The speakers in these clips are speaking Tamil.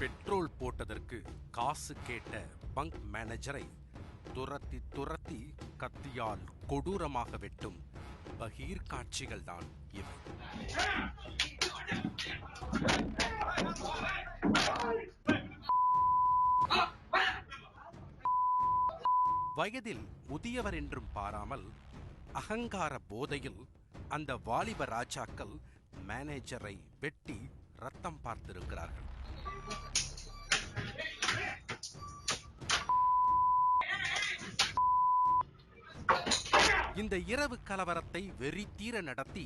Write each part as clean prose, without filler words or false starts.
பெட்ரோல் போட்டதற்கு காசு கேட்ட பங்க் மேனேஜரை துரத்தி துரத்தி கத்தியால் கொடூரமாக வெட்டும் பகீர் காட்சிகள் தான் இவை. வயதில் முதியவர் என்றும் பாராமல் அகங்கார போதையில் அந்த வாலிப ராஜாக்கள் மேனேஜரை வெட்டி ரத்தம் பார்த்திருக்கிறார்கள். இந்த இரவு கலவரத்தை வெறித்தீர நடத்தி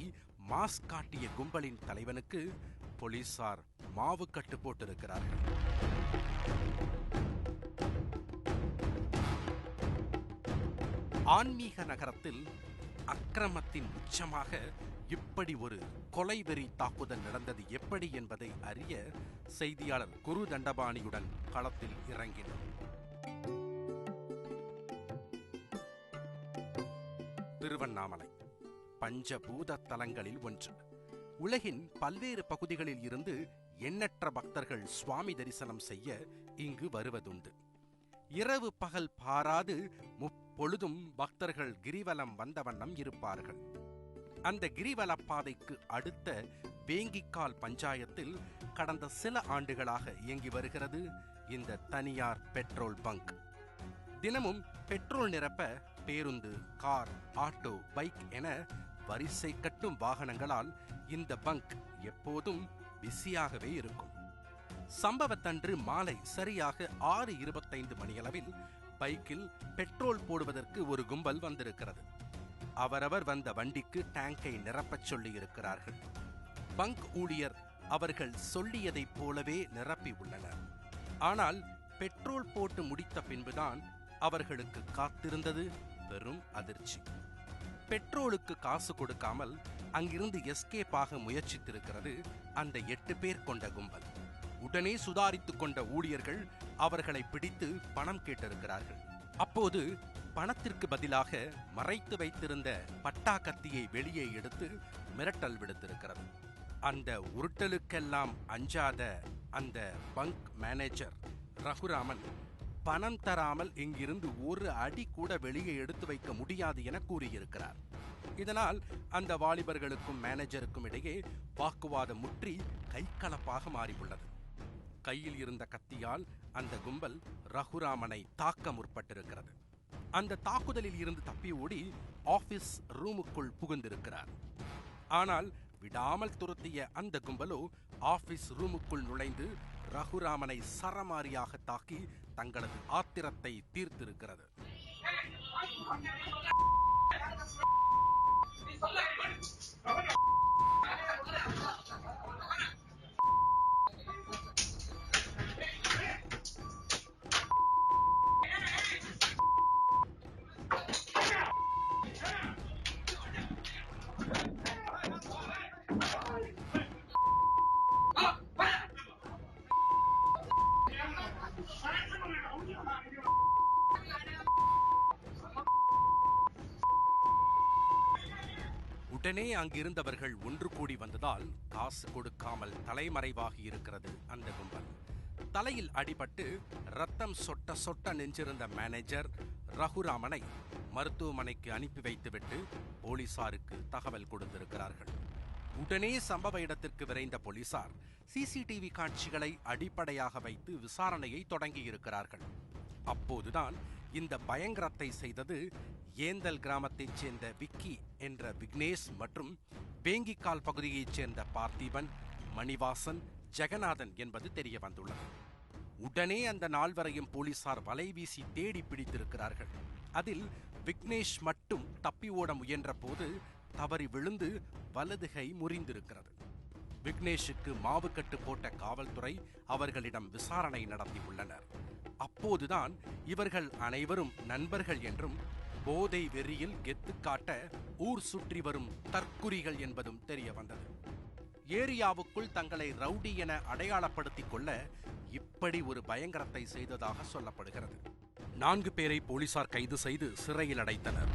மாஸ் காட்டிய கும்பலின் தலைவனுக்கு போலீசார் மாவு கட்டு போட்டிருக்கிறார்கள். ஆன்மீக நகரத்தில் அக்கிரமத்தின் உச்சமாக இப்படி ஒரு கொலைவெறி தாக்குதல் நடந்தது எப்படி என்பதை அறிய செய்தியாளர் குரு தண்டபாணியுடன் களத்தில் இறங்கினார். திருவண்ணாமலை பஞ்சபூத தலங்களில் ஒன்று. உலகின் பல்வேறு பகுதிகளில் இருந்து எண்ணற்ற பக்தர்கள் சுவாமி தரிசனம் செய்ய இங்கு வருவதுண்டு. இரவு பகல் பாராது முப்பொழுதும் பக்தர்கள் கிரிவலம் வந்த வண்ணம் இருப்பார்கள். அந்த கிரிவல பாதைக்கு அடுத்த வேங்கிக்கால் பஞ்சாயத்தில் கடந்த சில ஆண்டுகளாக இயங்கி வருகிறது இந்த தனியார் பெட்ரோல் பங்க். தினமும் பெட்ரோல் நிரப்ப பேருந்து, கார், ஆட்டோ, பைக் என வரிசை கட்டும் வாகனங்களால் இந்த பங்க் எப்போதும் பிஸியாகவே இருக்கும். சம்பவத்தன்று மாலை சரியாக 6:25 மணியளவில் பைக்கில் பெட்ரோல் போடுவதற்கு ஒரு கும்பல் வந்திருக்கிறது. அவரவர் வந்த வண்டிக்கு டேங்கை நிரப்பச் சொல்லி இருக்கிறார்கள். பங்க் ஊழியர் அவர்கள் சொல்லியதைப் போலவே நிரப்பி உள்ளனர். ஆனால் பெட்ரோல் போட்டு முடித்த பின்புதான் அவர்களுக்கு காத்திருந்தது பெரும் அதிர்ச்சி. பெட்ரோலுக்கு காசு கொடுக்காமல் அங்கிருந்து எஸ்கேப் ஆக முயற்சித்திருக்கிறது அந்த 8 பேர் கொண்ட கும்பல். உடனே சுதாரித்துக் கொண்ட ஊழியர்கள் அவர்களை பிடித்து பணம் கேட்டிருக்கிறார்கள். அப்போது பணத்திற்கு பதிலாக மறைத்து வைத்திருந்த பட்டா கத்தியை வெளியே எடுத்து மிரட்டல் விடுத்திருக்கிறது. அந்த உருட்டலுக்கெல்லாம் அஞ்சாத அந்த பங்க் மேனேஜர் ரகுராமன் பணம் தராமல் இங்கிருந்து ஒரு அடி கூட வெளியே எடுத்து வைக்க முடியாது என கூறியிருக்கிறார். இதனால் அந்த வாலிபர்களுக்கும் மேனேஜருக்கும் இடையே வாக்குவாதம் முற்றி கைகலப்பாக மாறியுள்ளது. கையில் இருந்த கத்தியால் அந்த கும்பல் ரகுராமனை தாக்க முற்பட்டிருக்கிறது. அந்த தாக்குதலில் இருந்து தப்பி ஓடி ஆபீஸ் ரூமுக்குள் புகுந்திருக்கிறார். ஆனால் விடாமல் துரத்திய அந்த கும்பலோ ஆபீஸ் ரூமுக்குள் நுழைந்து ரகுராமனை சரமாரியாக தாக்கி தங்களது ஆத்திரத்தை தீர்த்திருக்கிறது. உடனே அங்கிருந்தவர்கள் ஒன்று கூடி வந்ததால் காசு கொடுக்காமல் தலைமறைவாகி இருக்கிறது அந்த கும்பல். தலையில் அடிபட்டு ரத்தம் சொட்ட சொட்ட நெஞ்சிருந்த மேனேஜர் ரகுராமனை மருத்துவமனைக்கு அனுப்பி வைத்துவிட்டு போலீசாருக்கு தகவல் கொடுத்திருக்கிறார்கள். உடனே சம்பவ இடத்திற்கு விரைந்த போலீசார் சிசிடிவி காட்சிகளை அடிப்படையாக வைத்து விசாரணையை தொடங்கியிருக்கிறார்கள். அப்போதுதான் இந்த பயங்கரத்தை செய்தது ஏந்தல் கிராமத்தைச் சேர்ந்த விக்கி என்ற விக்னேஷ் மற்றும் வேங்கிக்கால் பகுதியைச் சேர்ந்த பார்த்திபன், மணிவாசன், ஜெகநாதன் என்பது தெரிய வந்துள்ளது. உடனே அந்த நால்வரையும் போலீசார் வலை வீசி தேடி பிடித்திருக்கிறார்கள். அதில் விக்னேஷ் மட்டும் தப்பி ஓட முயன்ற போது தவறி விழுந்து வலதுகை முறிந்திருக்கிறது. விக்னேஷுக்கு மாவு கட்டு போட்ட காவல்துறை அவர்களிடம் விசாரணை நடத்தியுள்ளனர். அப்போதுதான் இவர்கள் அனைவரும் நண்பர்கள் என்றும் போதை வெறியில் கெத்து காட்ட ஊர் சுற்றி வரும் தற்குறிகள் என்பதும் தெரிய வந்தது. ஏரியாவுக்குள் தங்களை ரவுடி என அடையாளப்படுத்திக் கொள்ள இப்படி ஒரு பயங்கரத்தை செய்ததாக சொல்லப்படுகிறது. 4 பேரை போலீசார் கைது செய்து சிறையில் அடைத்தனர்.